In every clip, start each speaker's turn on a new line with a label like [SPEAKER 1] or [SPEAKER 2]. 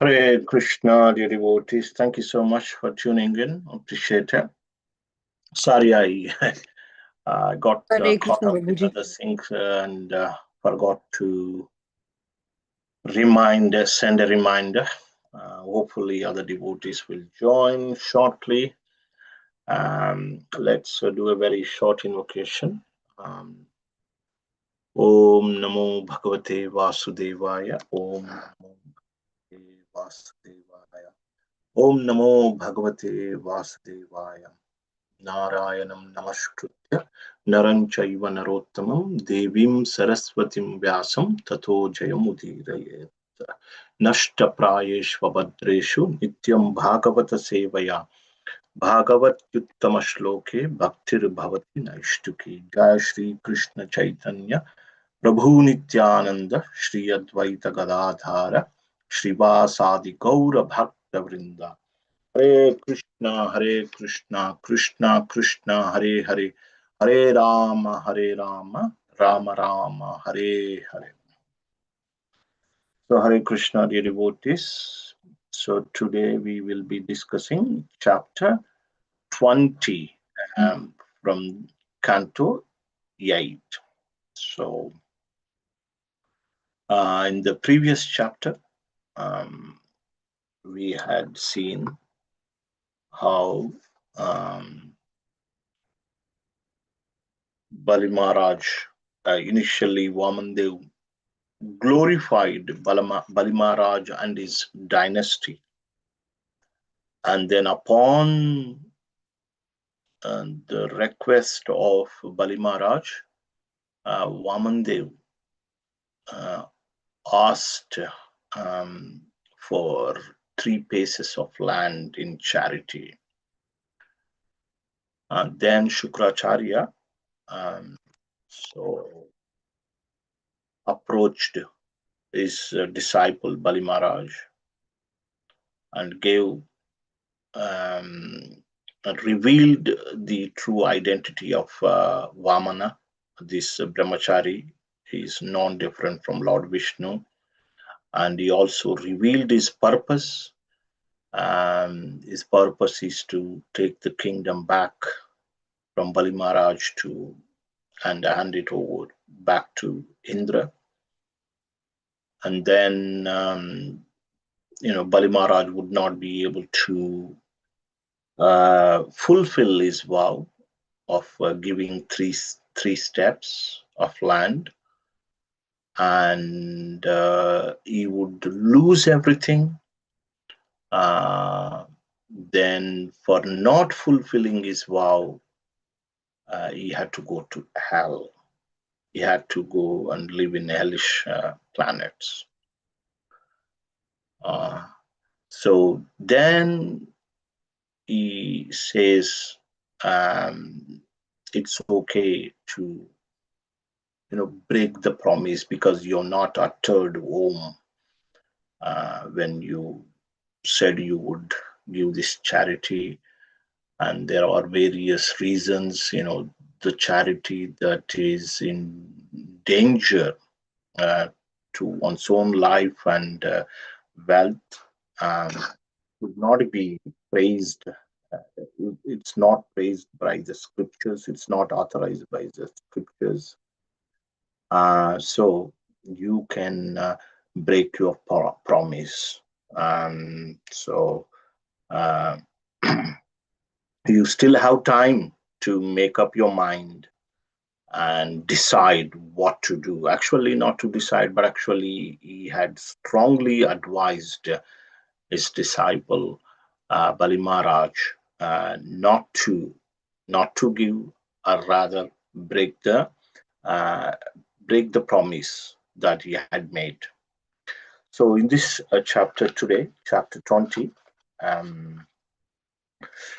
[SPEAKER 1] Hare Krishna, dear devotees. Thank you so much for tuning in. Appreciate it. Sorry, I got
[SPEAKER 2] Hare
[SPEAKER 1] caught
[SPEAKER 2] Krishna,
[SPEAKER 1] up with
[SPEAKER 2] Prabhuji.
[SPEAKER 1] other things and forgot to send a reminder. Hopefully, other devotees will join shortly. Let's do a very short invocation. Om Namo Bhagavate Vasudevaya. Om Namo Bhagavate Vasudevaya. Om Namo Bhagavate Vasudevaya. Narayanam Namaskritya Naram Chaiva Narottamam Devim Saraswatim Vyasam Tato Jayamudiraye Nashta Prayeshva Bhadreshu Nityam Bhagavata Sevaya Bhagavat Yuttama Shloke Bhaktir Bhavati Naishtuki Jai Shri Krishna Chaitanya Prabhu Nityananda Shri Advaita Gadadhara Shrivasadi Gaura Bhakta Vrinda Hare Krishna, Krishna Krishna, Hare Hare, Hare Rama, Rama Rama, Hare Hare. So Hare Krishna, dear devotees. So today we will be discussing chapter 20 from Canto 8. So in the previous chapter, we had seen how Bali Maharaj, initially Vamandev, glorified Bali Maharaj and his dynasty. And then upon the request of Bali Maharaj, Vamandev asked for 3 pieces of land in charity. Then Shukracharya approached his disciple Bali Maharaj and gave revealed the true identity of Vamana. This brahmachari is non-different from Lord Vishnu, and he also revealed his purpose. His purpose is to take the kingdom back from Bali Maharaj and hand it over back to Indra. And then Bali Maharaj would not be able to fulfill his vow of giving three steps of land, and he would lose everything. Then for not fulfilling his vow, he had to go to hell. He had to go and live in hellish planets. So then he says it's okay to break the promise because you're not uttered Om when you said you would give this charity, and there are various reasons. The charity that is in danger to one's own life and wealth would not be praised. It's not praised by the scriptures. It's not authorized by the scriptures. So you can break your promise. So you still have time to make up your mind and decide what to do. Actually, not to decide, but actually, he had strongly advised his disciple Bali Maharaj not to give, or rather break the promise that he had made. So in this chapter today, chapter 20,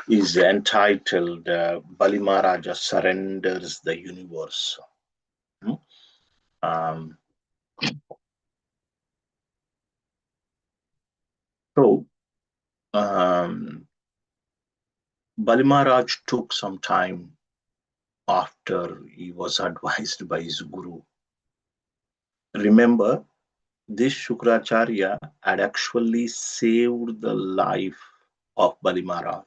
[SPEAKER 1] is entitled Bali Maharaja Surrenders the Universe. So Bali Maharaj took some time after he was advised by his guru. Remember, This Shukracharya had actually saved the life of Bali Maharaj.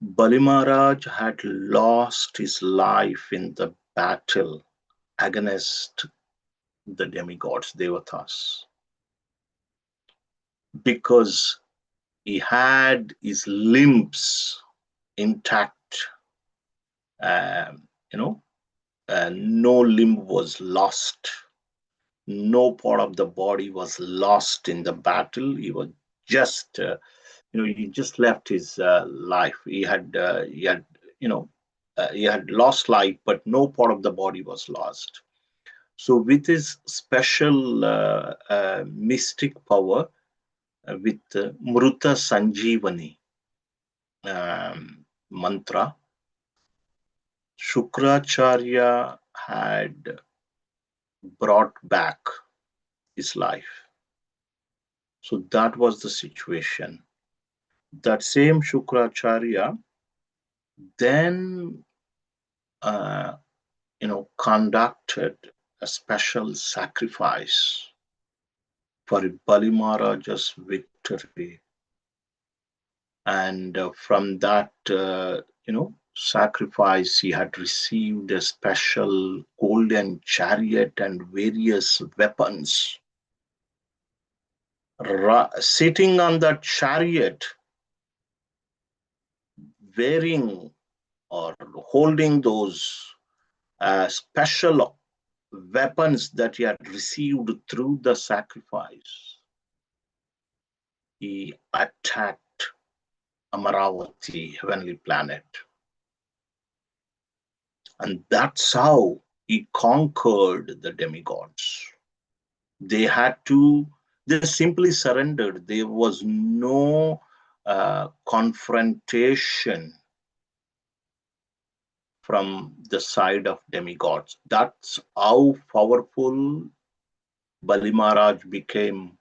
[SPEAKER 1] Bali Maharaj had lost his life in the battle against the demigods, Devatas, because he had his limbs intact. Um, you know, no limb was lost, no part of the body was lost in the battle. He was just, he just left his life. He had, he had lost life, but no part of the body was lost. So, with his special mystic power, with Mruta Sanjeevani mantra, Shukracharya had brought back his life. So that was the situation. That same Shukracharya then, uh, conducted a special sacrifice for Bali Maharaj's victory. And from that, sacrifice, he had received a special golden chariot and various weapons. Sitting on that chariot, wearing or holding those special weapons that he had received through the sacrifice, he attacked Amaravati, heavenly planet. And that's how he conquered the demigods. They had to, they simply surrendered. There was no confrontation from the side of demigods. That's how powerful Bali Maharaj became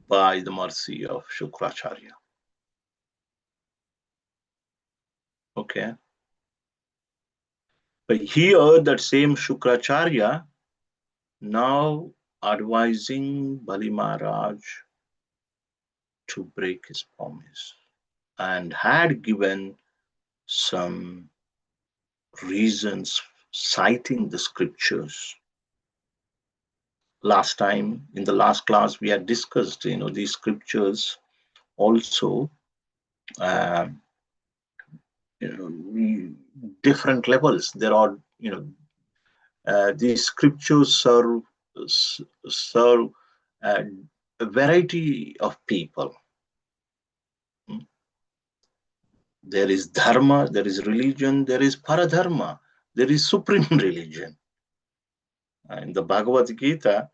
[SPEAKER 1] by the mercy of Shukracharya. Okay. But here, that same Shukracharya now advising Bali Maharaj to break his promise and had given some reasons citing the scriptures. Last time, in the last class, we had discussed, these scriptures also, uh, different levels. There are, these scriptures serve uh, a variety of people. There is dharma, there is religion, there is paradharma, there is supreme religion. In the Bhagavad Gita,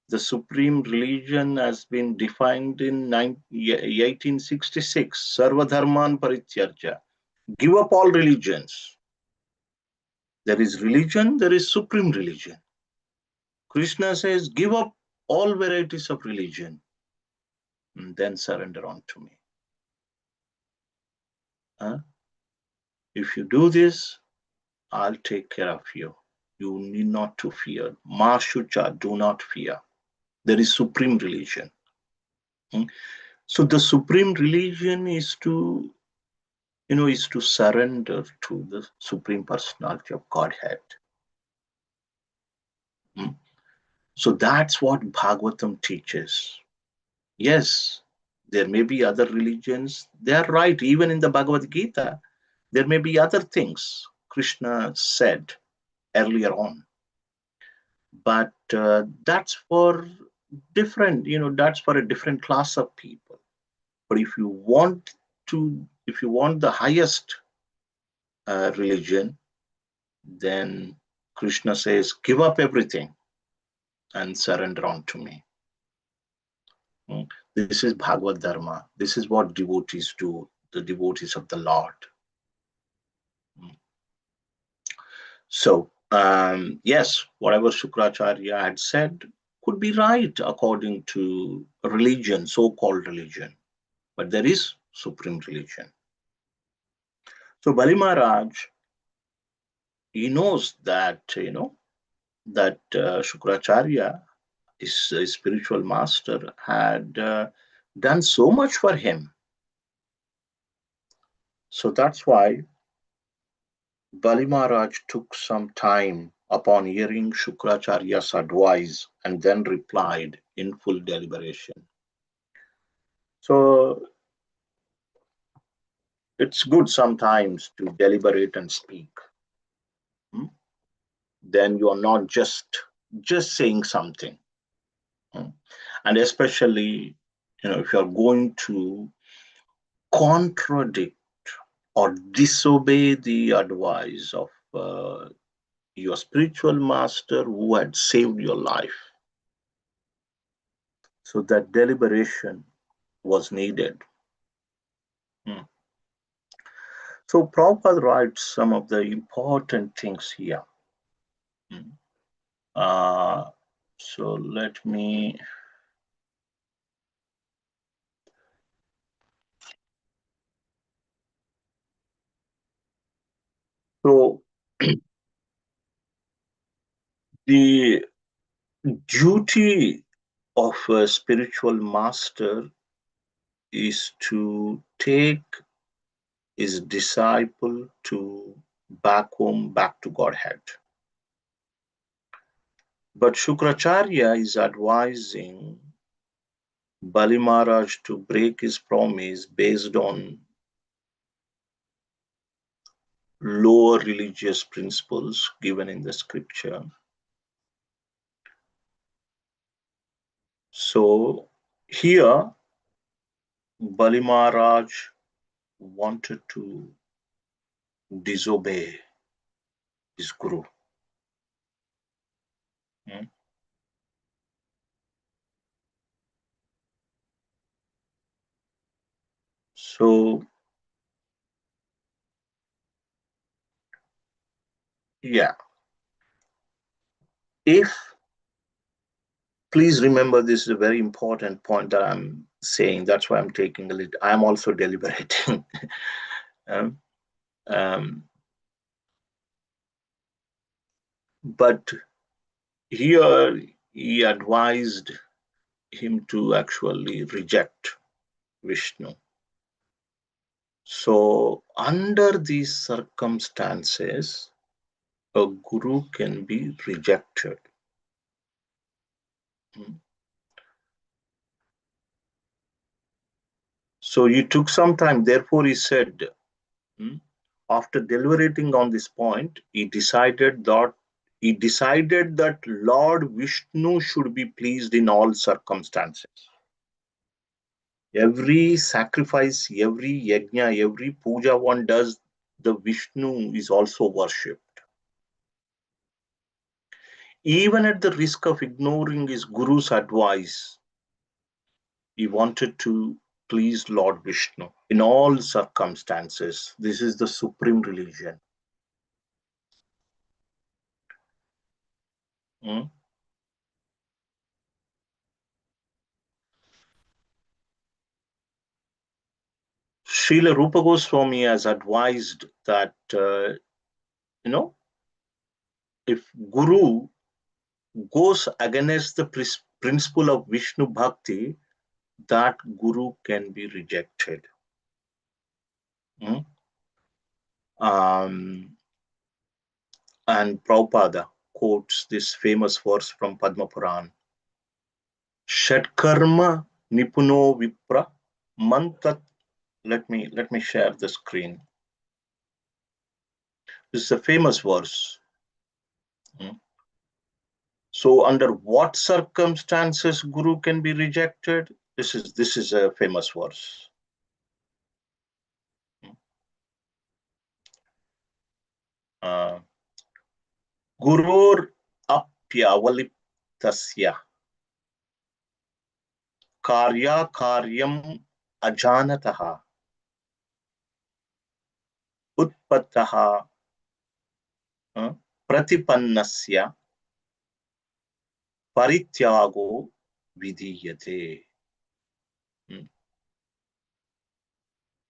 [SPEAKER 1] the supreme religion has been defined in 1866. Sarvadharman parityarja. Give up all religions. There is religion, there is supreme religion. Krishna says, give up all varieties of religion and then surrender unto me. If you do this, I'll take care of you. You need not to fear. Ma shucha, do not fear. There is supreme religion. So the supreme religion is to, is to surrender to the supreme personality of Godhead. So that's what Bhagavatam teaches. Yes, there may be other religions. They are right. Even in the Bhagavad Gita, there may be other things Krishna said earlier on. But that's for different, that's for a different class of people. But if you want the highest religion, then Krishna says, give up everything and surrender unto me. This is Bhagavad Dharma. This is what devotees do, the devotees of the Lord. So, yes, whatever Shukracharya had said could be right according to religion, so-called religion. But there is supreme religion. So Bali Maharaj, he knows that, that Shukracharya, his spiritual master, had done so much for him. So that's why Bali Maharaj took some time upon hearing Shukracharya's advice and then replied in full deliberation. So it's good sometimes to deliberate and speak. Hmm? Then you are not just saying something. Hmm? And especially, if you're going to contradict or disobey the advice of your spiritual master who had saved your life. So that deliberation was needed. Hmm. So Prabhupada writes some of the important things here. Hmm. Uh, so let me. So the duty of a spiritual master is to take his disciple to back home, back to Godhead. But Shukracharya is advising Bali Maharaj to break his promise based on lower religious principles given in the scripture. So here, Bali Maharaj wanted to disobey his guru. Hmm. So, yeah, if please remember, this is a very important point that I'm saying. That's why I'm taking a little, I'm also deliberating. um, um, but here he advised him to actually reject Vishnu. So, under these circumstances, a guru can be rejected. Hmm. So, he took some time, therefore, he said, hmm, after deliberating on this point, he decided that Lord Vishnu should be pleased in all circumstances. Every sacrifice, every yajna, every puja one does, the Vishnu is also worshipped. Even at the risk of ignoring his guru's advice, he wanted to please Lord Vishnu in all circumstances. This is the supreme religion. Hmm? Srila Rupa Goswami has advised that, you know, if Guru goes against the principle of Vishnu Bhakti, that Guru can be rejected. Hmm? Um, and Prabhupada quotes this famous verse from Padma Puran. Shatkarma Nipuno Vipra Mantat. Let me share the screen. This is a famous verse. Hmm? So, under what circumstances Guru can be rejected? This is a famous verse. Uh, Gurur apyavaliptasya karya karyam ajanataha utpataha pratipannasya parityago vidiyate. Hmm.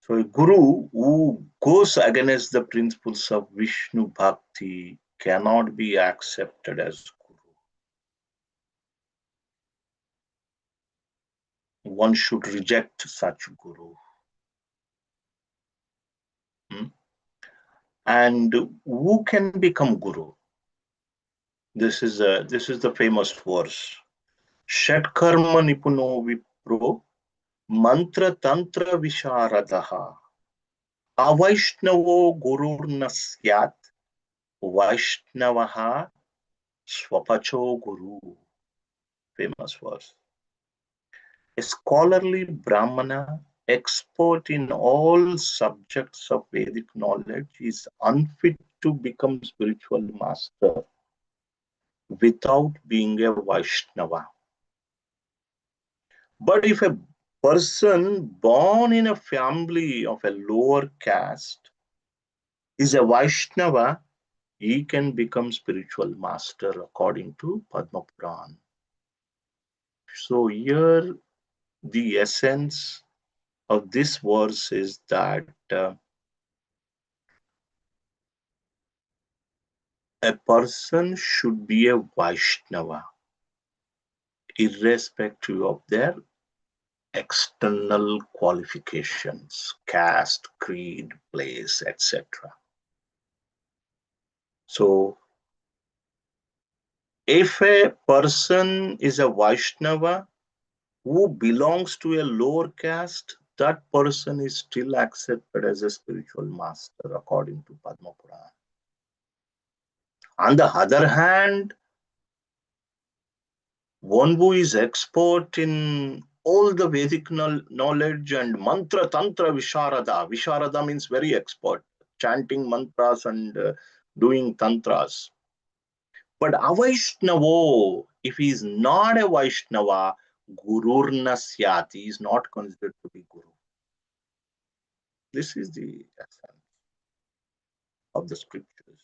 [SPEAKER 1] So a guru who goes against the principles of Vishnu Bhakti cannot be accepted as guru. one should reject such guru. Hmm? And who can become guru? This is the famous verse. Shatkarma nipuno vipro mantra tantra visharadaha avaishnavo gururna syat vaishnavaha swapacho guru. Famous verse. A scholarly Brahmana, expert in all subjects of Vedic knowledge, is unfit to become spiritual master without being a Vaishnava. But if a person born in a family of a lower caste is a Vaishnava, he can become spiritual master according to Padma Puran. So here the essence of this verse is that a person should be a Vaishnava, irrespective of their external qualifications, caste, creed, place, etc. So, if a person is a Vaishnava who belongs to a lower caste, that person is still accepted as a spiritual master according to Padma Puran. On the other hand, one who is expert in all the Vedic knowledge and mantra, tantra, visharada. Visharada means very expert, chanting mantras and doing tantras. But Avaishnavo, if he is not a Vaishnava, Gururna Syat, he is not considered to be Guru. This is the essence of the scriptures.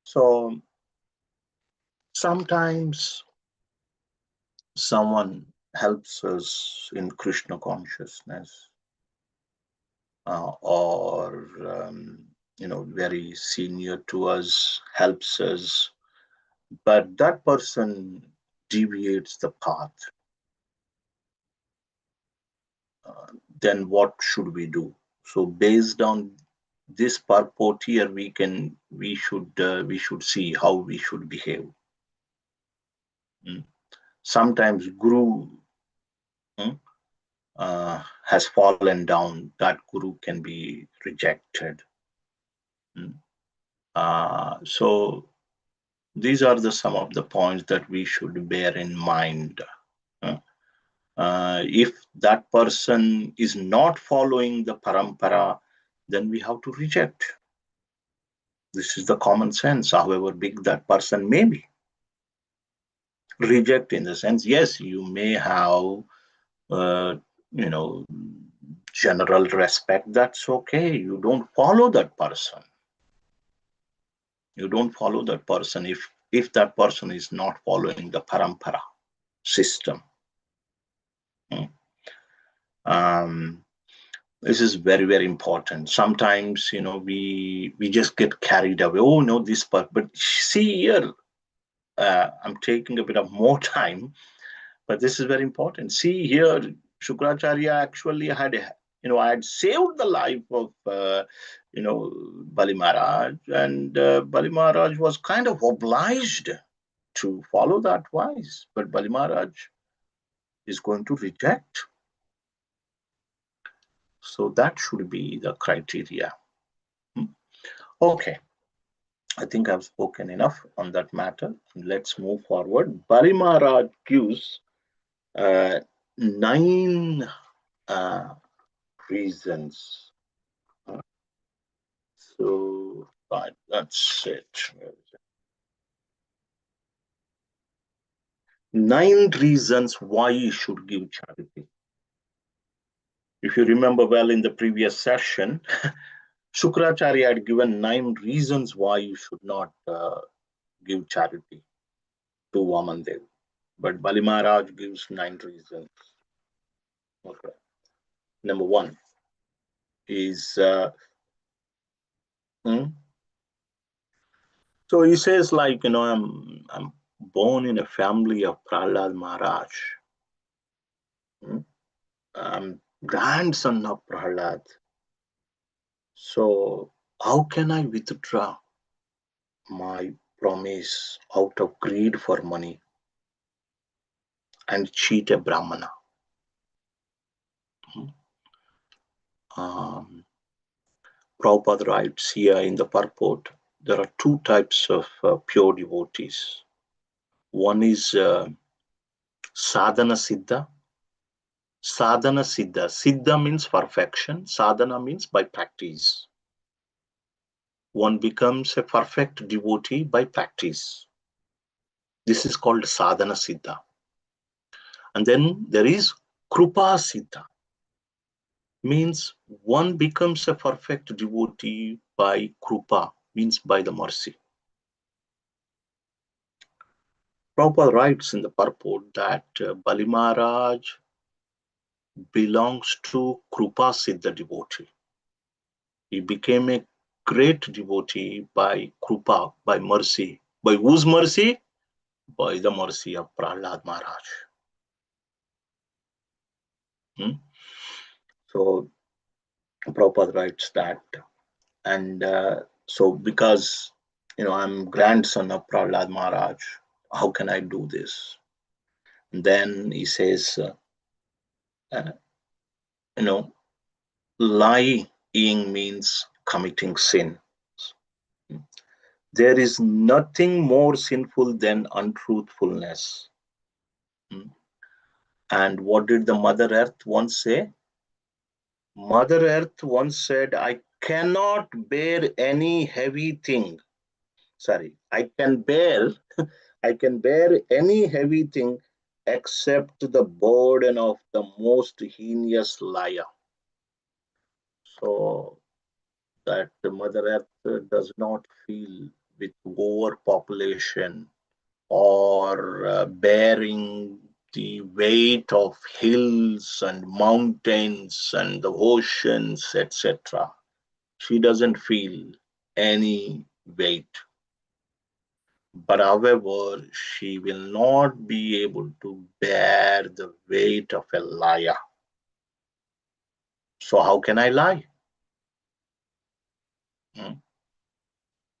[SPEAKER 1] So sometimes someone helps us in Krishna consciousness, or very senior to us helps us, but that person deviates the path. Then what should we do? So based on this purport here, we should see how we should behave. Sometimes guru has fallen down, that guru can be rejected. So these are some of the points that we should bear in mind. If that person is not following the parampara, then we have to reject. This is the common sense, however big that person may be. Reject in the sense, yes, you may have, general respect. That's okay. You don't follow that person. You don't follow that person if that person is not following the parampara system. This is very, very important. Sometimes, we just get carried away. Oh no, this part. But see here, I'm taking a bit of more time, but this is very important. See here, Shukracharya actually I had saved the life of, Bali Maharaj, and Bali Maharaj was kind of obliged to follow that advice, but Bali Maharaj is going to reject. So that should be the criteria. Okay, I think I've spoken enough on that matter. Let's move forward. Bali Maharaj gives 9 reasons. So, right, that's it. 9 reasons why you should give charity. If you remember well in the previous session, Shukracharya had given 9 reasons why you should not give charity to Vamandev. But Bali Maharaj gives 9 reasons. Okay. Number 1 is, so he says, I'm born in a family of Prahlad Maharaj. grandson of Prahlad. So how can I withdraw my promise out of greed for money and cheat a Brahmana? Um, Prabhupada writes here in the purport, there are two types of pure devotees. One is sadhana siddha. Sadhana siddha. Siddha means perfection. Sadhana means by practice. One becomes a perfect devotee by practice. This is called sadhana siddha. And then there is krupa siddha. Means one becomes a perfect devotee by krupa, means by the mercy. Prabhupada writes in the purport that Bali Maharaj belongs to Krupa Siddha devotee. He became a great devotee by Krupa, by mercy. By whose mercy? By the mercy of Prahlad Maharaj. So Prabhupada writes that. And so because, I'm grandson of Prahlad Maharaj, how can I do this? And then he says, uh, you know, lying means committing sin. There is nothing more sinful than untruthfulness. And what did the Mother Earth once say? Mother Earth once said, I cannot bear any heavy thing. Sorry, I can bear any heavy thing except the burden of the most heinous liar. So that the Mother Earth does not feel with overpopulation or bearing the weight of hills and mountains and the oceans, etc. She doesn't feel any weight. But however, she will not be able to bear the weight of a liar. So how can I lie?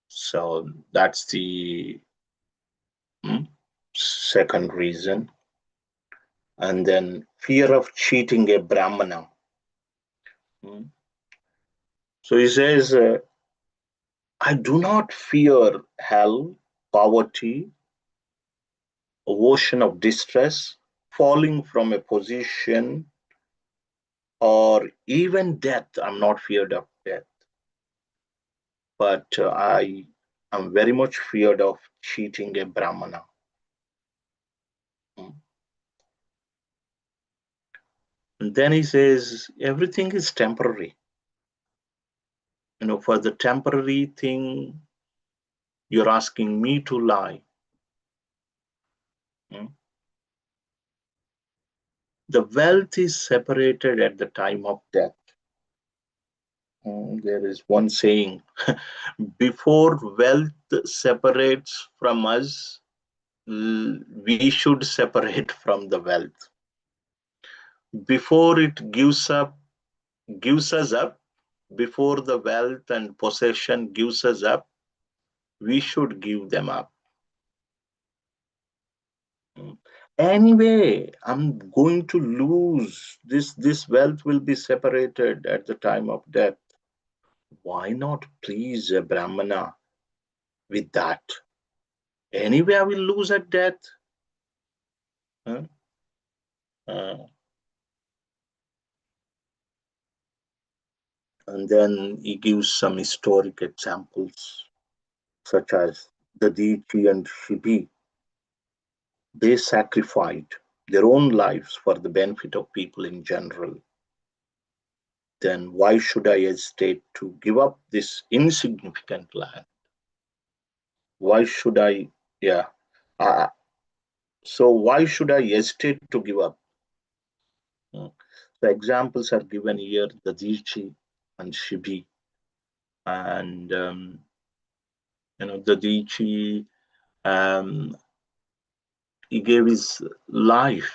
[SPEAKER 1] So that's the second reason. And then fear of cheating a Brahmana. So he says, I do not fear hell, poverty, ocean of distress, falling from a position, or even death. I'm not feared of death, but I am very much feared of cheating a Brahmana. And then he says, everything is temporary. For the temporary thing, you're asking me to lie. The wealth is separated at the time of death. There is one saying, before wealth separates from us, we should separate from the wealth. Before it gives us up, before the wealth and possession gives us up, we should give them up. Anyway, I'm going to lose this wealth will be separated at the time of death. Why not please a Brahmana with that? Anyway, I will lose at death. Huh? And then he gives some historic examples, such as the Diti and Shibi. They sacrificed their own lives for the benefit of people in general. Then why should I hesitate to give up this insignificant land? Why should I, yeah. So why should I hesitate to give up? The examples are given here, the Dichi and Shibi. And, the Dichi, he gave his life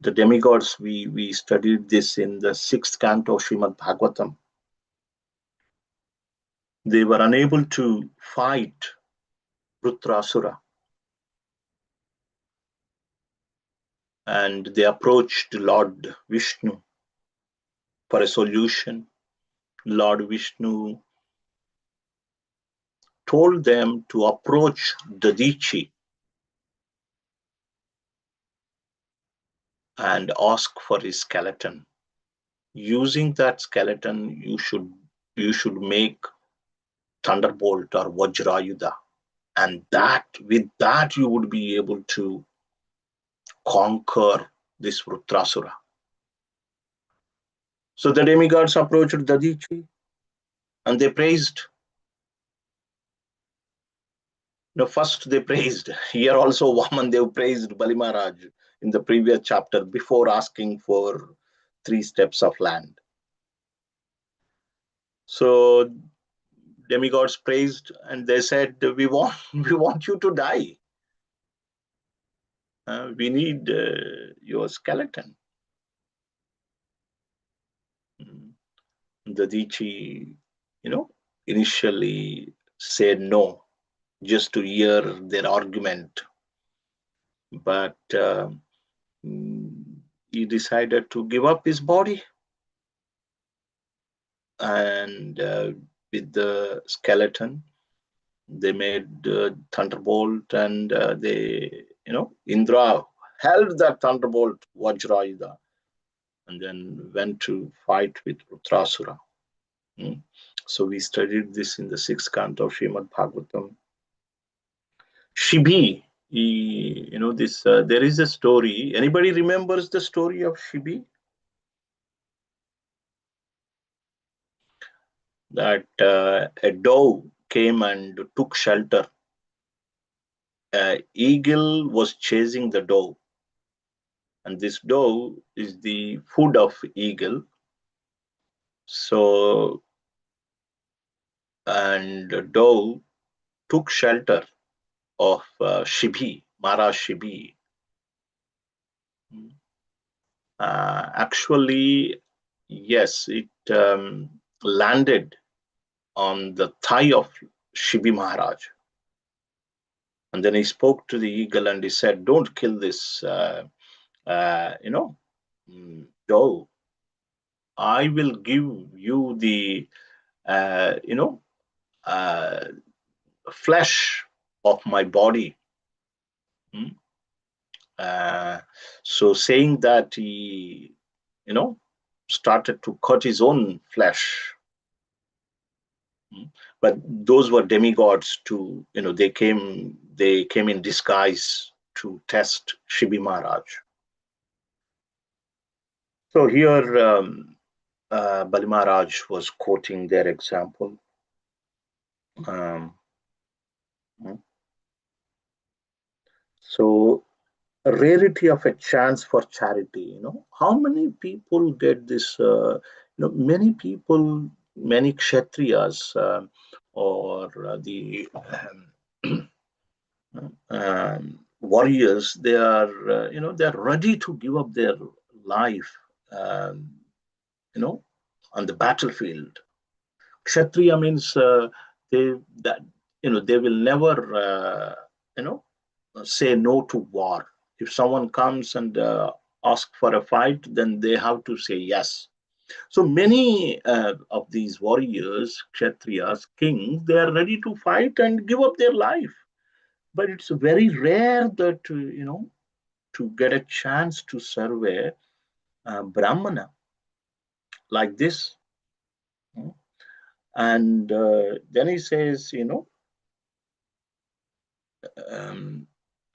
[SPEAKER 1] The demigods, we studied this in the sixth canto of Srimad Bhagavatam. They were unable to fight Rudrasura, and they approached Lord Vishnu for a solution. Lord Vishnu told them to approach Dadichi and ask for his skeleton. Using that skeleton, you should make thunderbolt or Vajrayuda, and with that you would be able to conquer this Vrutrasura. So the demigods approached Dadichi and they praised. First they praised. Here also Vamandev praised Bali Maharaj in the previous chapter before asking for 3 steps of land. So demigods praised and they said, we want you to die. We need your skeleton. Dadichi, initially said no, just to hear their argument. But he decided to give up his body. And with the skeleton, they made thunderbolt, and Indra held that thunderbolt Vajrayuda and then went to fight with Utrasura. So we studied this in the 6th canto of Srimad Bhagavatam. Shibi, there is a story. Anybody remembers the story of Shibi? That a dove came and took shelter. An eagle was chasing the dove, and this dove is the food of eagle. So, and the dove took shelter of Shibi, Mara Shibi. Actually, yes, it landed on the thigh of Shibi Maharaj. And then he spoke to the eagle and he said, don't kill this, dove. I will give you the, flesh of my body. So saying that, he, started to cut his own flesh. But those were demigods to, they came in disguise to test Shibi Maharaj. So here Bali Maharaj was quoting their example. So a rarity of a chance for charity. How many people get this? Many people, many kshatriyas or the warriors, they are they're ready to give up their life on the battlefield. Kshatriya means they will never say no to war. If someone comes and asks for a fight, then they have to say yes. So many of these warriors, kshatriyas, kings, they are ready to fight and give up their life. But it's very rare that to get a chance to serve a brahmana like this. And then he says,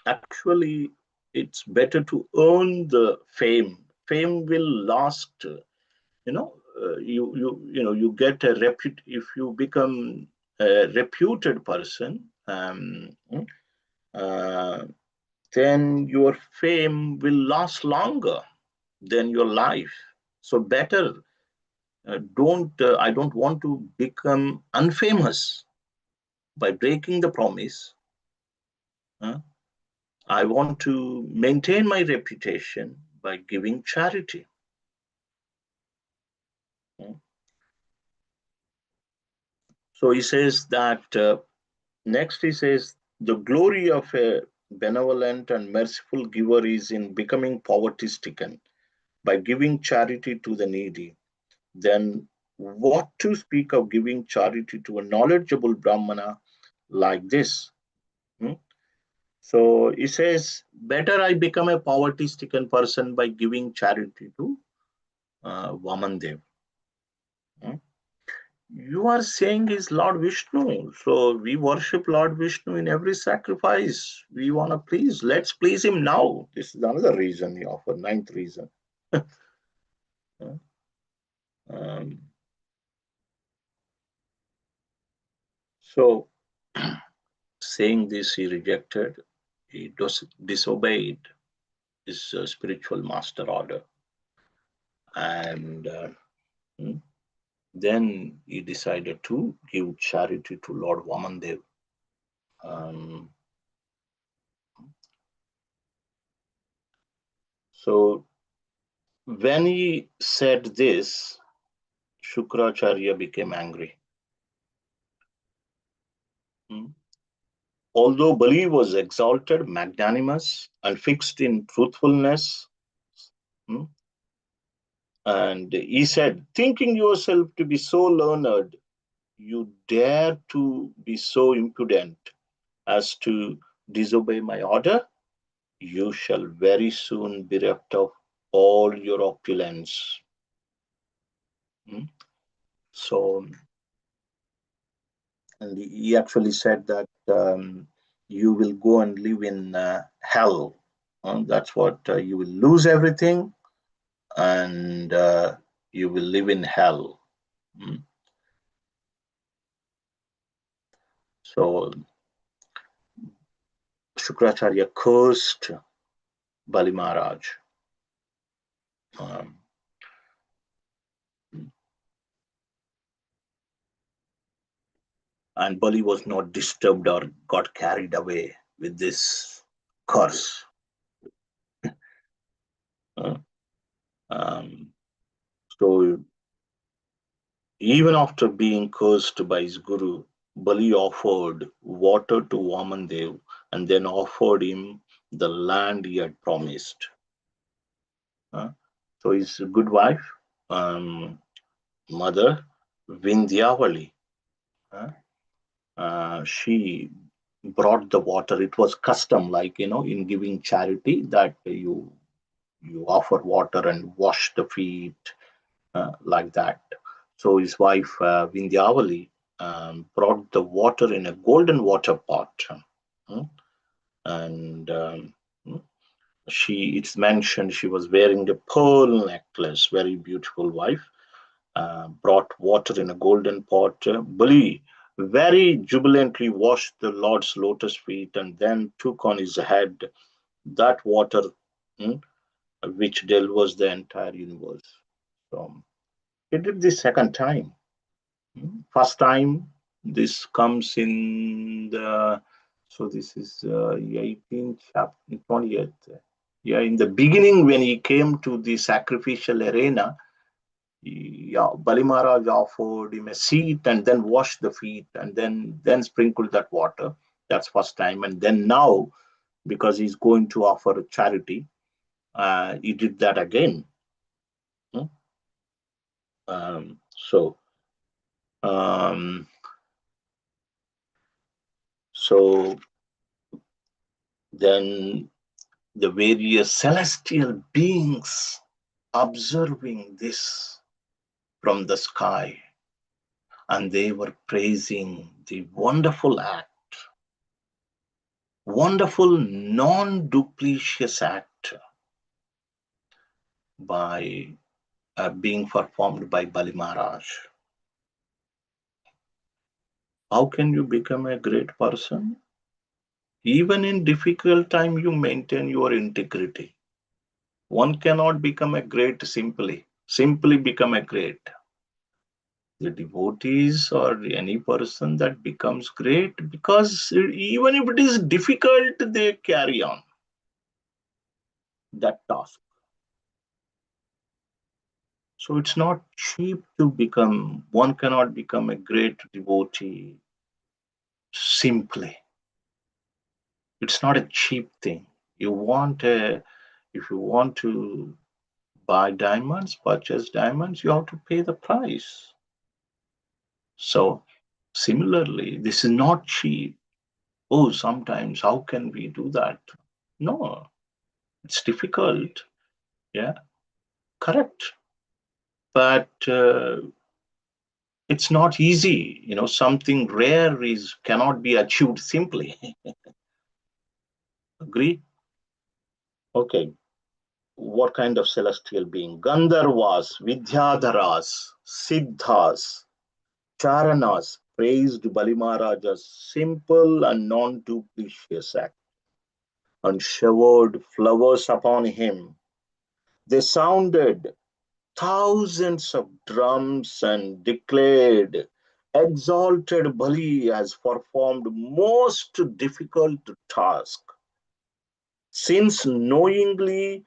[SPEAKER 1] actually, it's better to earn the fame. Fame will last. You get a if you become a reputed person, then your fame will last longer than your life. So better I don't want to become unfamous by breaking the promise. I want to maintain my reputation by giving charity. So he says that next he says the glory of a benevolent and merciful giver is in becoming poverty stricken by giving charity to the needy. Then what to speak of giving charity to a knowledgeable Brahmana like this? Hmm? So he says, better I become a poverty stricken person by giving charity to Vamandev. Hmm? You are saying is Lord Vishnu. So we worship Lord Vishnu in every sacrifice. We want to please. Let's please him now. This is another reason he offered, ninth reason. um, so saying this, he rejected, he disobeyed his spiritual master order. And hmm, then he decided to give charity to Lord Vamandev. Um, so when he said this, Shukracharya became angry. Hmm. Although Bali was exalted, magnanimous, and fixed in truthfulness, hmm, and he said, thinking yourself to be so learned, you dare to be so impudent as to disobey my order? You shall very soon be bereft of all your opulence. Hmm. So, and he actually said that you will go and live in hell. That's what you will lose everything, and you will live in hell. Mm. So Shukracharya cursed Bali Maharaj. Um, and Bali was not disturbed or got carried away with this curse. Uh, um, so even after being cursed by his guru, Bali offered water to Vamandev and then offered him the land he had promised. So his good wife, um, mother, Vindhyavali, she brought the water. It was custom, like in giving charity, that you offer water and wash the feet, like that. So his wife Vindhyavali brought the water in a golden water pot, uh, and it's mentioned she was wearing a pearl necklace. Very beautiful wife. Brought water in a golden pot. Bali very jubilantly washed the Lord's lotus feet and then took on his head that water, mm, which delivers the entire universe. So he did this second time. First time, this comes in the, so this is 18th chapter, 20th. Yeah, in the beginning, when he came to the sacrificial arena, yeah, Bali Maharaj offered him a seat and then washed the feet and then sprinkled that water. That's first time. And then now, because he's going to offer a charity, he did that again. Hmm? So um, so then the various celestial beings observing this from the sky, and they were praising the wonderful non-duplicious act by being performed by Bali Maharaj. How can you become a great person? Even in difficult time, you maintain your integrity. One cannot become a great simply become a great. The devotees or any person that becomes great, because even if it is difficult, they carry on that task. So it's not cheap to become, one cannot become a great devotee simply. It's not a cheap thing. You want a, if you want to buy diamonds, purchase diamonds, you have to pay the price. So similarly, this is not cheap. Oh, sometimes how can we do that? No, it's difficult. Yeah, correct. But it's not easy. Something rare is cannot be achieved simply. Agree? Okay. What kind of celestial being? Gandharvas, Vidyadharas, Siddhas, Charanas praised Bali Maharaja's simple and non too precious act and showered flowers upon him. They sounded thousands of drums and declared, exalted Bali has performed most difficult task. Since knowingly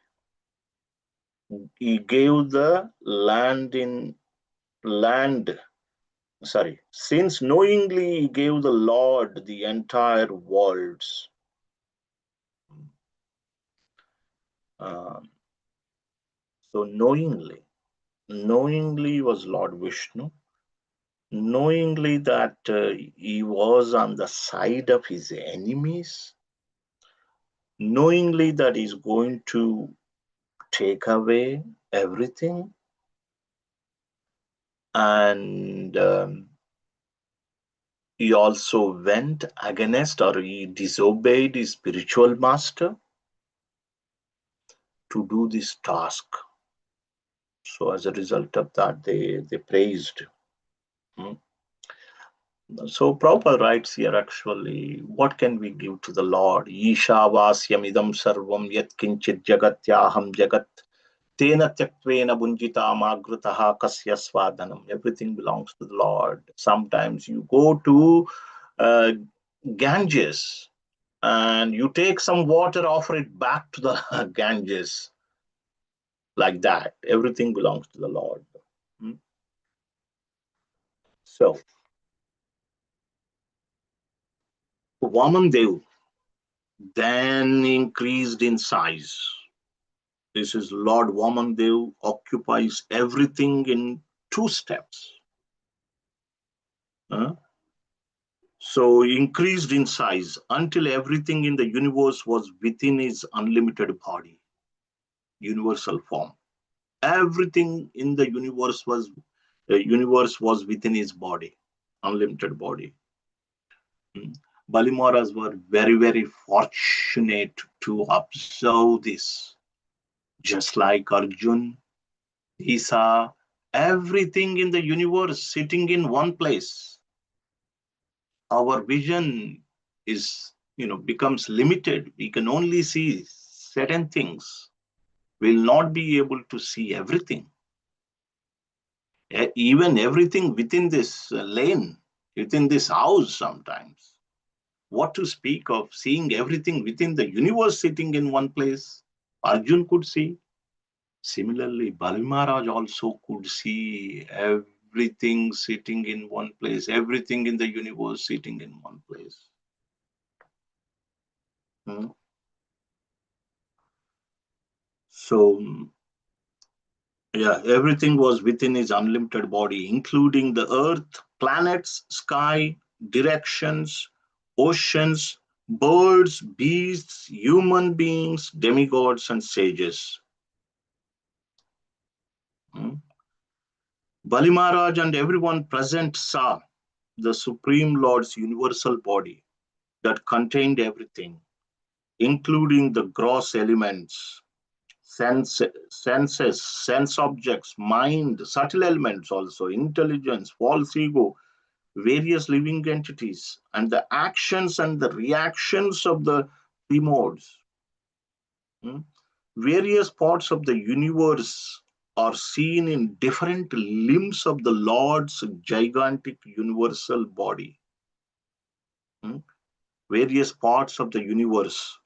[SPEAKER 1] he gave the land, since knowingly he gave the Lord the entire worlds. Uh, so knowingly was Lord Vishnu, knowingly that he was on the side of his enemies, knowingly that he's going to take away everything, and he also went against or he disobeyed his spiritual master to do this task. So as a result of that, they praised. Hmm. So Prabhupada writes here actually, what can we give to the Lord? Isha idam sarvam yat kinchit jagatyaham jagat tena tyaktvena bunjita magrutaha kasya svadanam. Everything belongs to the Lord. Sometimes you go to uh, Ganges and you take some water, offer it back to the Ganges, like that. Everything belongs to the Lord. Hmm. So Vamandev then increased in size. This is Lord Vamandev occupies everything in two steps. Uh, so increased in size until everything in the universe was within his unlimited body, universal form. Everything in the universe was within his body, unlimited body. Mm. Bali Maharaj were very, very fortunate to observe this. Just like Arjun, he saw everything in the universe sitting in one place. Our vision is, becomes limited. We can only see certain things. We'll not be able to see everything. Even everything within this lane, within this house sometimes. What to speak of seeing everything within the universe sitting in one place? Arjun could see. Similarly, Bali Maharaj also could see everything sitting in one place, everything in the universe sitting in one place. Hmm. So, yeah, everything was within his unlimited body, including the earth, planets, sky, directions, oceans, birds, beasts, human beings, demigods, and sages. Hmm. Bali Maharaj and everyone present saw the Supreme Lord's universal body that contained everything, including the gross elements, senses, sense objects, mind, subtle elements also, intelligence, false ego, various living entities, and the actions and the reactions of the three modes. Hmm. Various parts of the universe are seen in different limbs of the Lord's gigantic universal body. Hmm. Various parts of the universe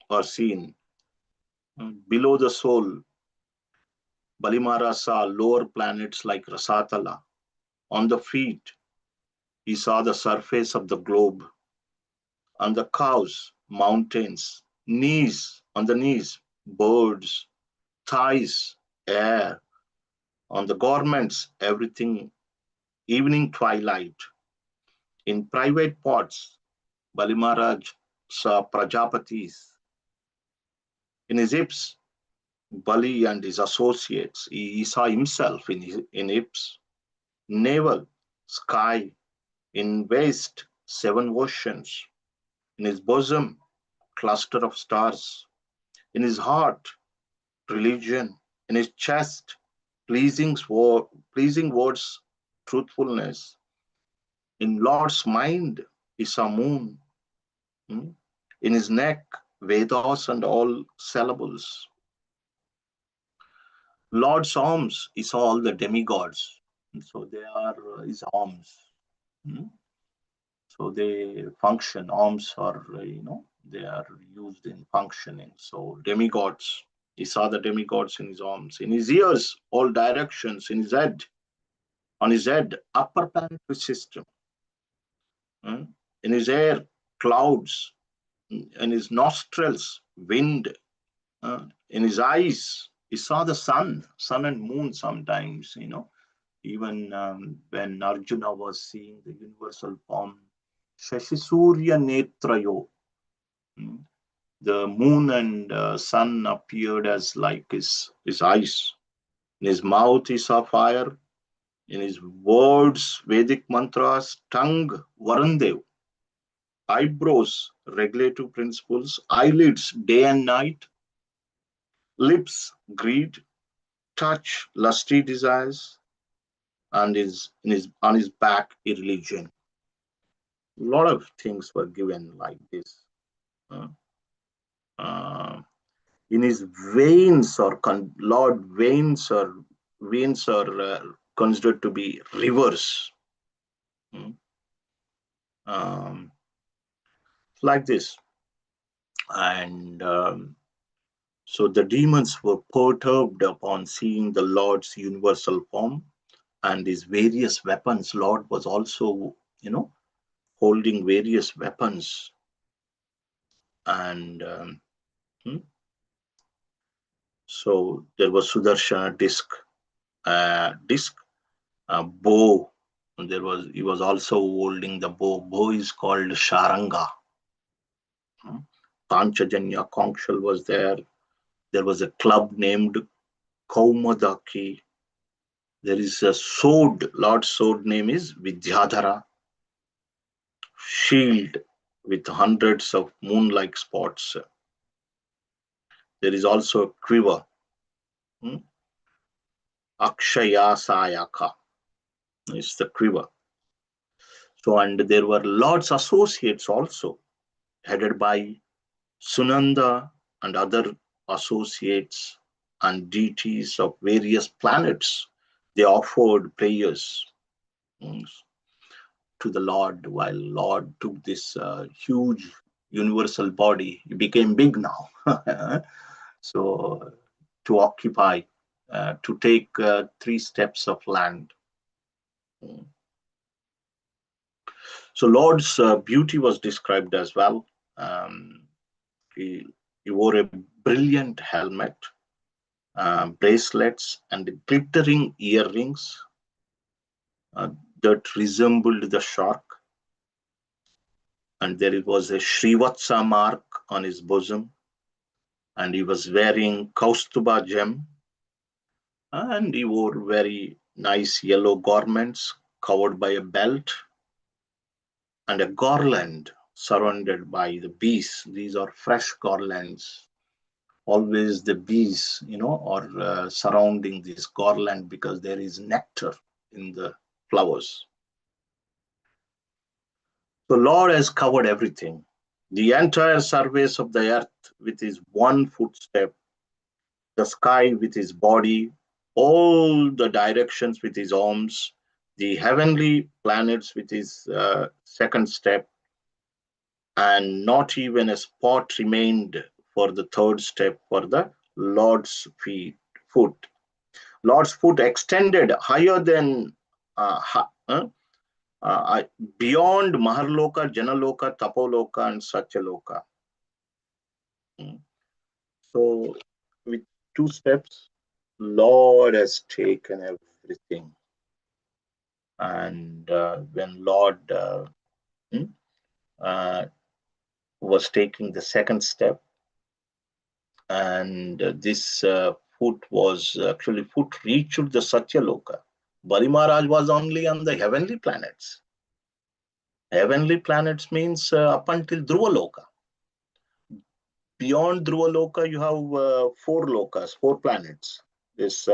[SPEAKER 1] are seen below the soul. Balimara saw lower planets like Rasatala. On the feet, he saw the surface of the globe. On the cows, mountains. On the knees, birds. Thighs, air. On the garments, everything, evening twilight. In private pots, Balimaraj saw Prajapatis. In his hips, Bali and his associates. He saw himself in hips. Navel, sky. In waist, seven oceans. In his bosom, cluster of stars. In his heart, religion. In his chest, pleasing words, truthfulness. In Lord's mind, is a moon. Hmm? In his neck, Vedas and all syllables. Lord's arms is all the demigods. So they are his arms. Hmm? So they function. Arms are, they are used in functioning. So demigods. He saw the demigods in his arms. In his ears, all directions. In his head, on his head, upper planetary system. Hmm? In his hair, clouds. In his nostrils, wind. In his eyes, he saw the sun and moon sometimes, even when Arjuna was seeing the universal form, Shashisurya Netrayo, mm, the moon and sun appeared as like his eyes. In his mouth, he saw fire. In his words, Vedic mantras, tongue, Varandev, eyebrows, regulative principles, eyelids, day and night, lips, greed, touch, lusty desires, and on his back, irreligion. A lot of things were given like this. Uh, uh, in his veins, Lord veins are considered to be rivers. Mm. Um, like this, and so the demons were perturbed upon seeing the Lord's universal form and his various weapons. Lord was also, holding various weapons, and hmm, so there was Sudarshana disc, bow. And he was also holding the bow. Bow is called Sharanga. Hmm. Panchajanya Kongshal was there. There was a club named Kaumadaki. There is a sword. Lord's sword name is Vidyadhara. Shield with hundreds of moon-like spots. There is also a quiver. Hmm. Akshaya Sayaka is the quiver. So, and there were Lord's associates also, headed by Sunanda and other associates and deities of various planets. They offered prayers, mm, to the Lord while Lord took this huge universal body. He became big now. So, to occupy, to take 3 steps of land. Mm. So Lord's beauty was described as well. Um, he, he wore a brilliant helmet, bracelets, and glittering earrings uh, that resembled the shark. And there was a Srivatsa mark on his bosom, and he was wearing Kaustuba gem, and he wore very nice yellow garments covered by a belt and a garland surrounded by the bees. These are fresh garlands. Always the bees, are surrounding this garland because there is nectar in the flowers. So Lord has covered everything. The entire surface of the earth with his one footstep, the sky with his body, all the directions with his arms, the heavenly planets with his second step, and not even a spot remained for the third step for the Lord's foot. Lord's foot extended higher than uh, hi- uh, uh, beyond Maharloka, Janaloka, Tapoloka, and Satyaloka. Mm. So, with two steps, Lord has taken everything. And when Lord mm, uh, was taking the second step, and this foot was actually foot reached the Satyaloka. Bali Maharaj was only on the heavenly planets. Heavenly planets means up until Dhruvaloka. Beyond Dhruvaloka, you have four lokas, four planets. This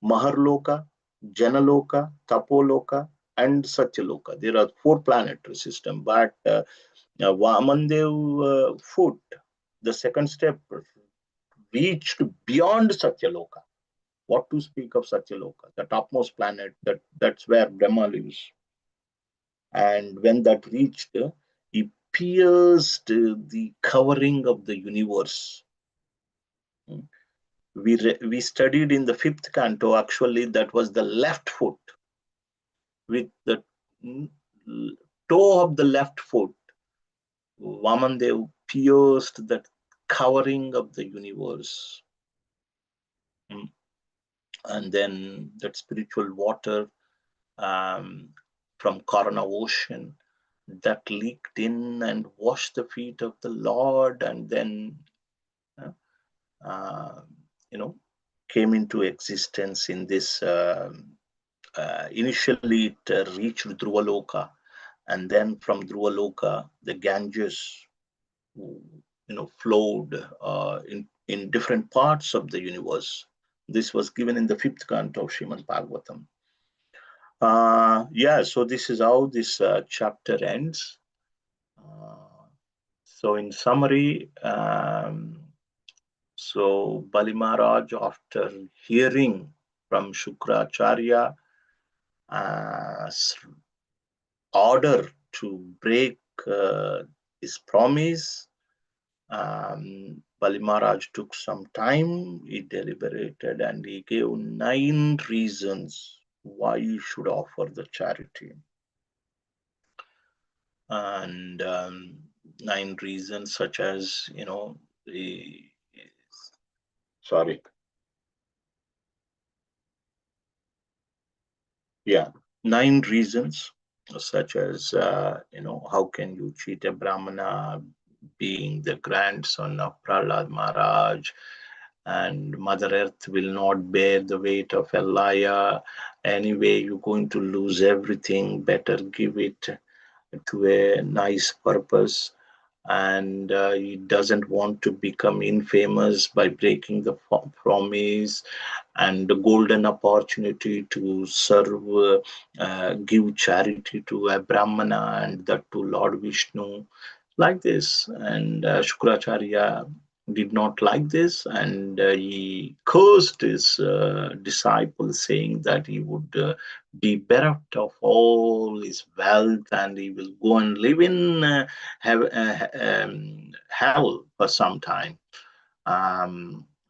[SPEAKER 1] Maharloka, Janaloka, Tapoloka, and Satyaloka. There are four planetary system, but Vamandev foot, the second step, reached beyond Satyaloka. What to speak of Satyaloka, the topmost planet, that's where Brahma lives. And when that reached, he pierced the covering of the universe. We studied in the fifth canto, actually, that was the left foot. With the toe of the left foot, Vamandev pierced that covering of the universe. And then that spiritual water um, from Karna ocean that leaked in and washed the feet of the Lord, and then uh, uh, you know came into existence in this. Initially, it reached Dhruvaloka, and then from Dhruvaloka, the Ganges, flowed in different parts of the universe. This was given in the fifth canto of Srimad Bhagavatam. Yeah, so this is how this chapter ends. Uh, so, in summary, so Bali Maharaj, after hearing from Shukracharya, uh, order to break his promise, Bali Maharaj took some time, he deliberated, and he gave 9 reasons why he should offer the charity. And 9 reasons, such as, sorry, yeah, 9 reasons, such as, how can you cheat a Brahmana, being the grandson of Prahlad Maharaj, and Mother Earth will not bear the weight of a liar. Anyway, you're going to lose everything. Better give it to a nice purpose. And he doesn't want to become infamous by breaking the promise, and the golden opportunity to serve, give charity to a Brahmana, and that to Lord Vishnu, like this. And Shukracharya did not like this, and he cursed his disciples, saying that he would be bereft of all his wealth, and he will go and live in hell for some time.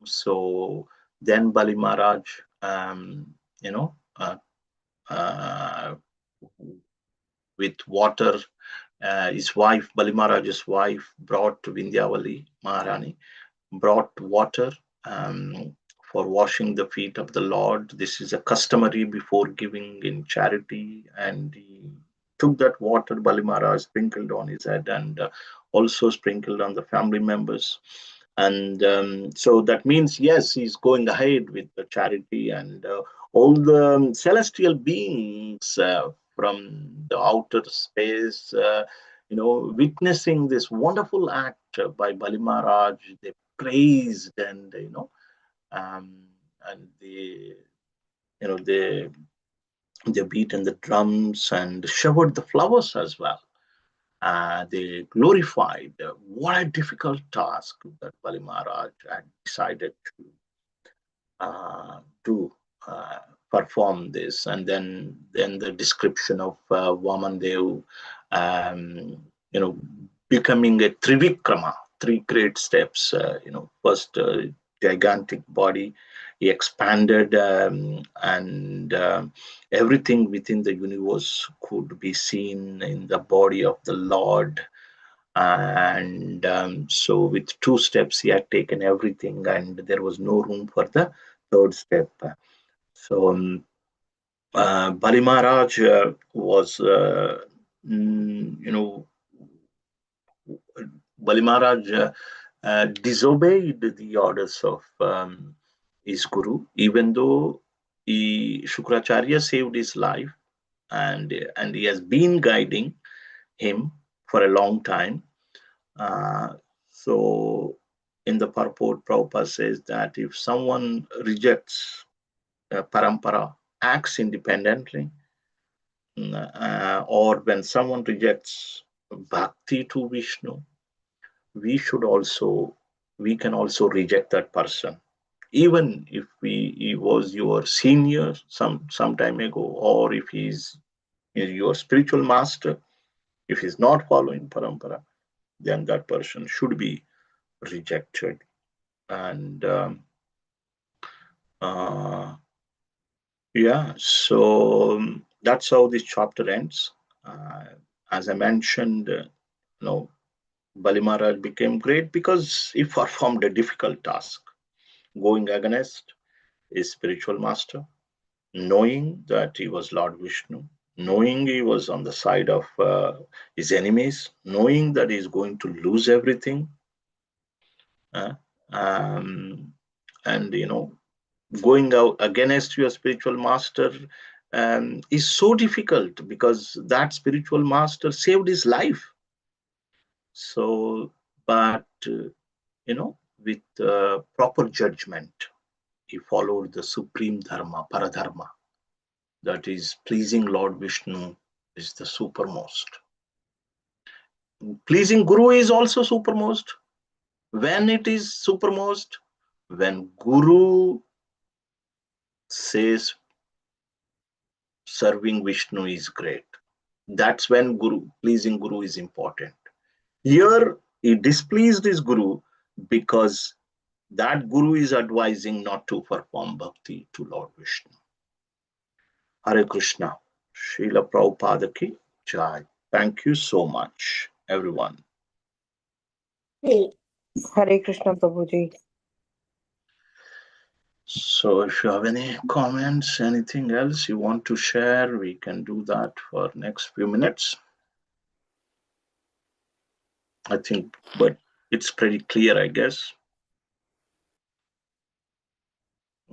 [SPEAKER 1] So then Bali Maharaj, you know, uh, uh, with water, his wife, Bali Maharaj's wife, brought Vindhyavali Maharani, brought water um, for washing the feet of the Lord. This is a customary before giving in charity, and he took that water, Bali Maharaj sprinkled on his head, and also sprinkled on the family members. And so that means, yes, he's going ahead with the charity, and all the celestial beings from the outer space, witnessing this wonderful act by Bali Maharaj, they praised, and um, and they beat in the drums and showered the flowers as well. They glorified what a difficult task that Bali Maharaj had decided to do perform this. And then the description of Vamandev, you know, becoming a Trivikrama, three great steps. First gigantic body. He expanded, and everything within the universe could be seen in the body of the Lord. And so, with two steps, he had taken everything, and there was no room for the third step. So, Bali Maharaj was, Bali Maharaj disobeyed the orders of his guru, even though Shukracharya saved his life, and he has been guiding him for a long time. Uh, so, in the purport, Prabhupada says that if someone rejects parampara, acts independently, or when someone rejects bhakti to Vishnu, we should also we can also reject that person, even if he was your senior some time ago, or if is your spiritual master. If he's not following parampara, then that person should be rejected. And uh, yeah, so that's how this chapter ends. Uh, as I mentioned, you know, Bali Maharaj became great because he performed a difficult task, going against his spiritual master, knowing that he was Lord Vishnu, knowing he was on the side of his enemies, knowing that he's going to lose everything. uh, um, and going out against your spiritual master is so difficult because that spiritual master saved his life. So, but with proper judgment, he followed the supreme dharma, paradharma, that is pleasing Lord Vishnu is the supermost. Pleasing Guru is also supermost. When it is supermost, when Guru says serving Vishnu is great, that's when pleasing Guru is important. Here, he displeased his Guru because that Guru is advising not to perform bhakti to Lord Vishnu. Hare Krishna. Srila Prabhupada ki jai. Thank you so much, everyone.
[SPEAKER 2] Hare Krishna, Prabhuji.
[SPEAKER 1] So, if you have any comments, anything else you want to share, we can do that for next few minutes. I think, but it's pretty clear, I guess.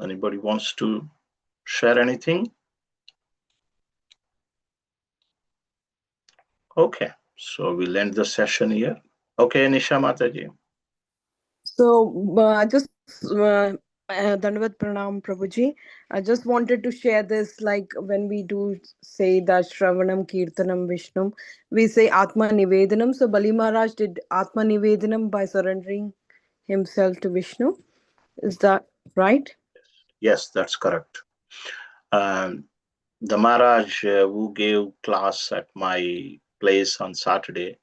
[SPEAKER 1] Anybody wants to share anything? Okay, so we'll end the session here. Okay, Nisha Mataji.
[SPEAKER 2] So, Dandavat Pranam, Prabhuji. I just wanted to share this, like when we do say the Shravanam Kirtanam Vishnu, we say Atma Nivedanam. So, Bali Maharaj did Atma Nivedanam by surrendering himself to Vishnu. Is that right?
[SPEAKER 1] Yes, that's correct. Um, the Maharaj who gave class at my place on Saturday,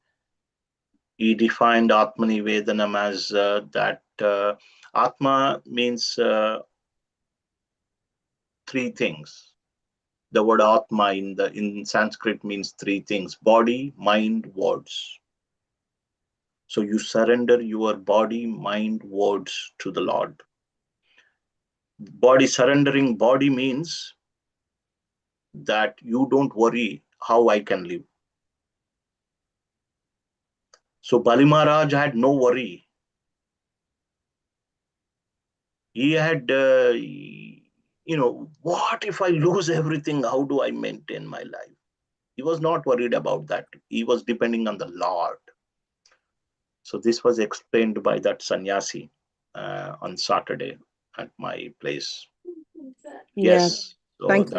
[SPEAKER 1] he defined Atmani Vedanam as that Atma means three things. The word Atma in Sanskrit means three things: body, mind, words. So you surrender your body, mind, words to the Lord. Surrendering body means that you don't worry how I can live. So Bali Maharaj had no worry. He had, what if I lose everything? How do I maintain my life? He was not worried about that. He was depending on the Lord. So this was explained by that sannyasi on Saturday at my place.
[SPEAKER 2] Yeah.
[SPEAKER 1] Yes, so
[SPEAKER 2] Thank you,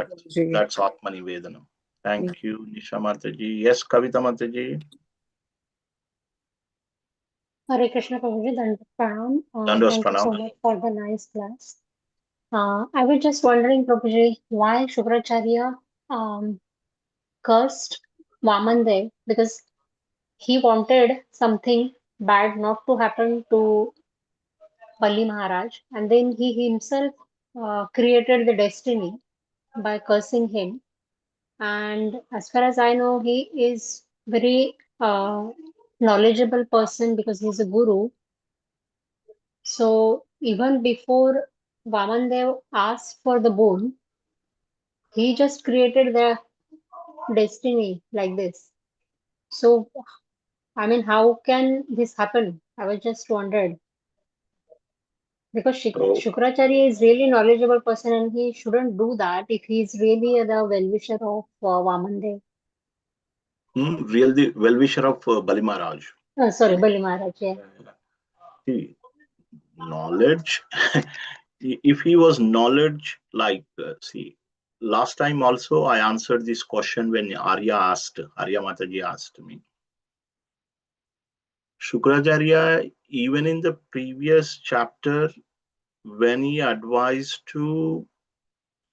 [SPEAKER 1] that's
[SPEAKER 2] Prabhuji.
[SPEAKER 1] Atmani Vedanam. Thank you, Nisha Mataji. Yes, Kavita Mataji.
[SPEAKER 3] Hare Krishna Prabhuji, Dandavat Pranam.
[SPEAKER 1] Dandos
[SPEAKER 3] Thank you
[SPEAKER 1] Pranam.
[SPEAKER 3] so much for the nice class. I was just wondering, Prabhuji, why Shukracharya um, cursed Vaman Dev, because he wanted something bad not to happen to Bali Maharaj, and then he himself created the destiny by cursing him. And as far as I know, he is very knowledgeable person because he's a guru. So even before Vamandev asked for the boon, he just created the destiny like this. So I mean, how can this happen? I was just wondered because
[SPEAKER 1] So,
[SPEAKER 3] Shukracharya is really knowledgeable person and he shouldn't do that if he's really the well-wisher of Vamandev.
[SPEAKER 1] real the well-wisher of Bali Maharaj.
[SPEAKER 3] Sorry,
[SPEAKER 1] You mean?
[SPEAKER 3] Bali Maharaj. Yeah.
[SPEAKER 1] See, knowledge. If he was knowledge, like, see, last time also I answered this question when Arya Mataji asked me. Shukracharya, even in the previous chapter, when he advised to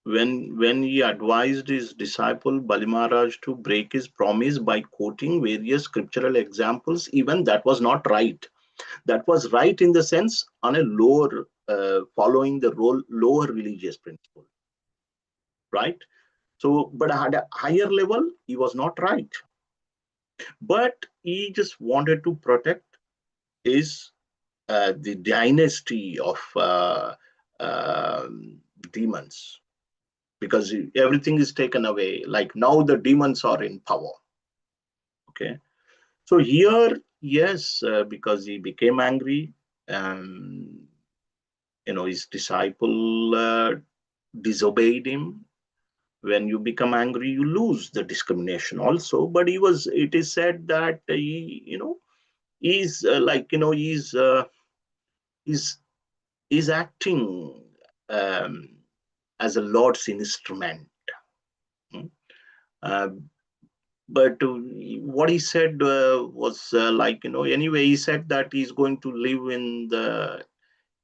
[SPEAKER 1] when he advised his disciple Bali Maharaj to break his promise by quoting various scriptural examples, even that was not right. That was right in the sense on a lower, following the lower religious principle, right? So, but at a higher level, he was not right. But he just wanted to protect his the dynasty of demons, because everything is taken away. Like now, the demons are in power. Okay, so here, yes, because he became angry, um, his disciple disobeyed him. When you become angry, you lose the discrimination also. But it is said that he's he's he's acting um, as a Lord's instrument. Hmm. Uh, but what he said was anyway, he said that he's going to live in the.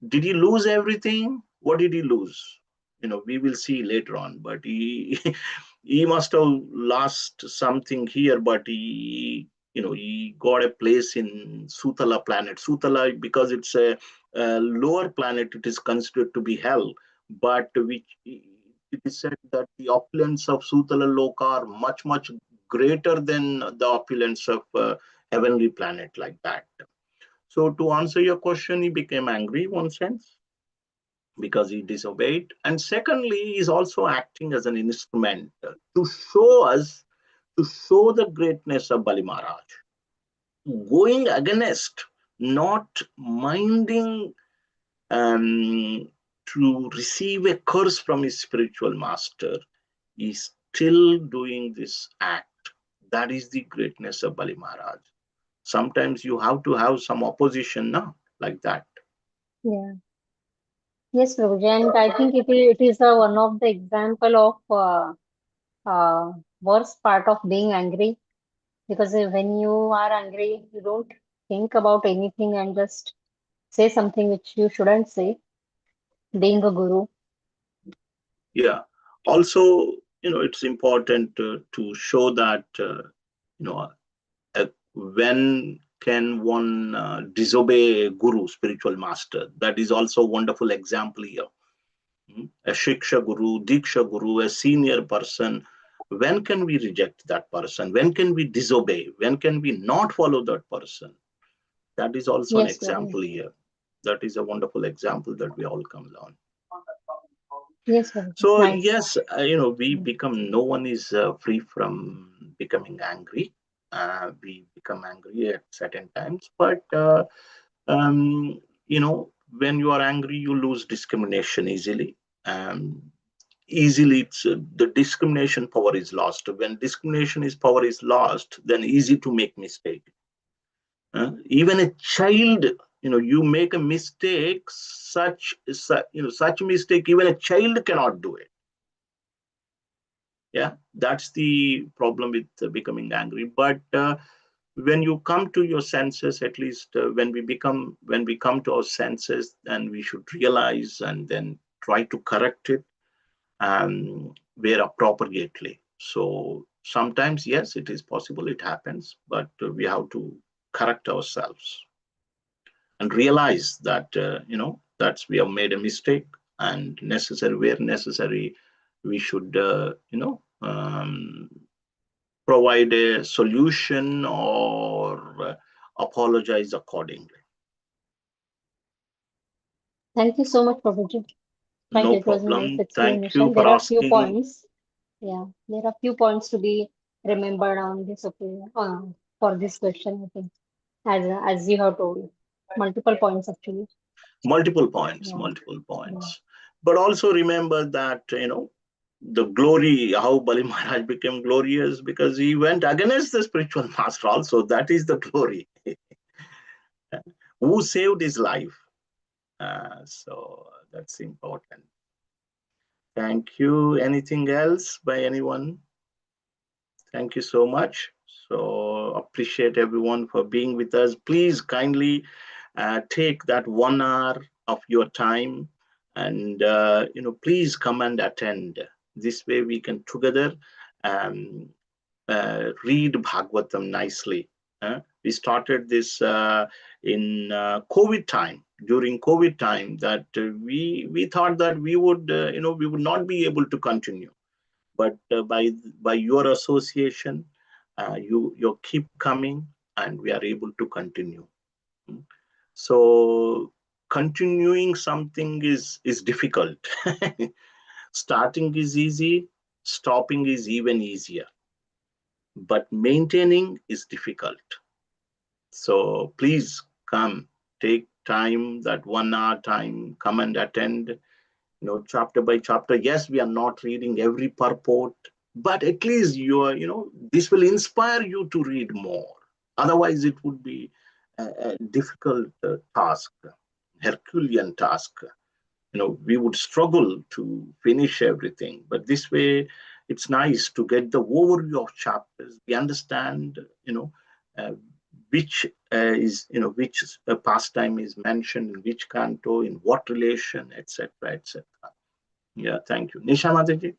[SPEAKER 1] Did he lose everything? What did he lose? We will see later on. But he he must have lost something here. But he got a place in Sutala planet. Sutala, because it's a lower planet, it is considered to be hell. But which it is said that the opulence of Sutala Loka are much much greater than the opulence of heavenly planet like that. So to answer your question, he became angry in one sense because he disobeyed. And secondly, he's also acting as an instrument to show us, to show the greatness of Bali Maharaj. Going against, not minding to receive a curse from his spiritual master, he's still doing this act. That is the greatness of Bali Maharaj. Sometimes you have to have some opposition, no? Like that.
[SPEAKER 3] Yeah. Yes, Prabhuji. And I think it is one of the example of worst part of being angry because when you are angry, you don't think about anything and just say something which you shouldn't say, being a guru.
[SPEAKER 1] Yeah. Also, it's important to show that, you know, when can one disobey a guru, spiritual master? That is also a wonderful example here. A Shiksha Guru, Diksha Guru, a senior person. When can we reject that person? When can we disobey? When can we not follow that person? That is also an
[SPEAKER 3] Yes, Prabhuji.
[SPEAKER 1] example here. That is a wonderful example that we all come down.
[SPEAKER 3] Yes, Prabhuji.
[SPEAKER 1] So
[SPEAKER 3] Nice.
[SPEAKER 1] yes, we become. No one is free from becoming angry. We become angry at certain times, but when you are angry, you lose discrimination easily. Um, Easily, the discrimination power is lost. When discrimination is power is lost, then easy to make mistake. Even a child, you make a mistake, such mistake, even a child cannot do it. Yeah, that's the problem with becoming angry. But when you come to your senses, at least when we come to our senses, then we should realize and then try to correct it where appropriately. So sometimes, yes, it is possible, it happens, but we have to correct ourselves and realize that That's we have made a mistake, and necessary where necessary, we should provide a solution or apologize accordingly.
[SPEAKER 3] Thank you so much, Prabhuji. Right,
[SPEAKER 1] No
[SPEAKER 3] it was a nice
[SPEAKER 1] problem. Thank you
[SPEAKER 3] explanation.
[SPEAKER 1] for
[SPEAKER 3] There are few
[SPEAKER 1] asking.
[SPEAKER 3] points. Yeah, there are few points to be remembered on this opinion, for this question, I think, as you have told, multiple points actually.
[SPEAKER 1] Multiple points,
[SPEAKER 3] Yeah,
[SPEAKER 1] multiple
[SPEAKER 3] yeah.
[SPEAKER 1] points. But also remember that, the glory, how Bali Maharaj became glorious because he went against the spiritual master also. That is the glory. Who saved his life. So that's important. Thank you. Anything else by anyone? Thank you so much. So appreciate everyone for being with us. Please kindly take that 1 hour of your time, and please come and attend. This way we can together um, read Bhagavatam nicely. We started this in COVID time. During COVID time, that we thought that we would not be able to continue, but by your association, you keep coming, and we are able to continue. Mm. So continuing something is difficult. Starting is easy, stopping is even easier, but maintaining is difficult. So please come, take time, that 1 hour time, come and attend, chapter by chapter. Yes, we are not reading every purport, but at least this will inspire you to read more. Otherwise, it would be a difficult task, Herculean task. We would struggle to finish everything. But this way, it's nice to get the overview of chapters. We understand, uh, which which pastime is mentioned in which canto, in what relation, etc., etc. Yeah, thank you. Nisha Mataji?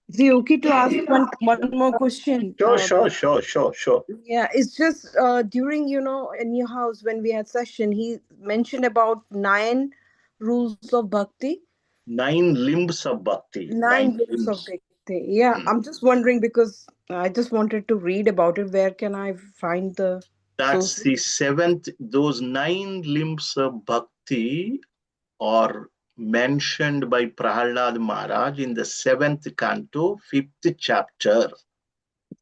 [SPEAKER 2] Is it okay to ask one more question?
[SPEAKER 1] Sure, sure, sure, sure, sure.
[SPEAKER 2] Yeah, it's just during, in your house when we had session, he mentioned about 9 rules of bhakti.
[SPEAKER 1] 9 limbs of bhakti.
[SPEAKER 2] Nine
[SPEAKER 1] Nine
[SPEAKER 2] books of
[SPEAKER 1] limbs.
[SPEAKER 2] Bhakti. Yeah,
[SPEAKER 1] Hmm.
[SPEAKER 2] I'm just wondering because I just wanted to read about it. Where can I find the
[SPEAKER 1] That's
[SPEAKER 2] sources?
[SPEAKER 1] the seventh. Those 9 limbs of bhakti are mentioned by Prahalad Maharaj in the seventh canto, fifth chapter.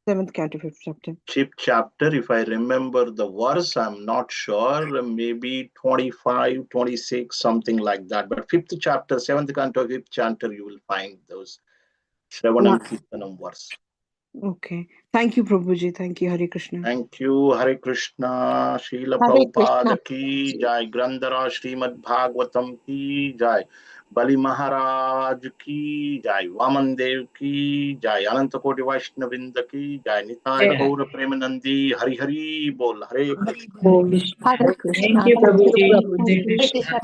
[SPEAKER 2] Seventh canto, fifth chapter.
[SPEAKER 1] Fifth chapter, if I remember the verse, I'm not sure, maybe 25, 26, something like that. But fifth chapter, seventh canto, fifth chapter, you will find those
[SPEAKER 2] Yeah.
[SPEAKER 1] Shravanam Kirtanam verse.
[SPEAKER 2] Okay. Thank you, Prabhuji. Thank you, Hare Krishna.
[SPEAKER 1] Thank you. Hare Krishna. Srila
[SPEAKER 3] Hare Krishna.
[SPEAKER 1] Prabhupada ki jai. Grandhara Srimad Bhagavatam ki jai. Bali Maharaj ki jai. Vaman Dev ki jai. Anantakoti Vaishnavinda ki jai. Nitai
[SPEAKER 2] Jai.
[SPEAKER 1] Gaura Premanandi. Hari Hari Bol. Hare Krishna.
[SPEAKER 2] Bol.
[SPEAKER 3] Hare
[SPEAKER 2] Hare
[SPEAKER 3] Krishna.
[SPEAKER 2] Krishna.
[SPEAKER 4] Thank you,
[SPEAKER 3] Thank you,
[SPEAKER 4] Prabhuji.
[SPEAKER 3] Prabhu.
[SPEAKER 4] Jai
[SPEAKER 3] Hare
[SPEAKER 4] Krishna.
[SPEAKER 3] Krishna.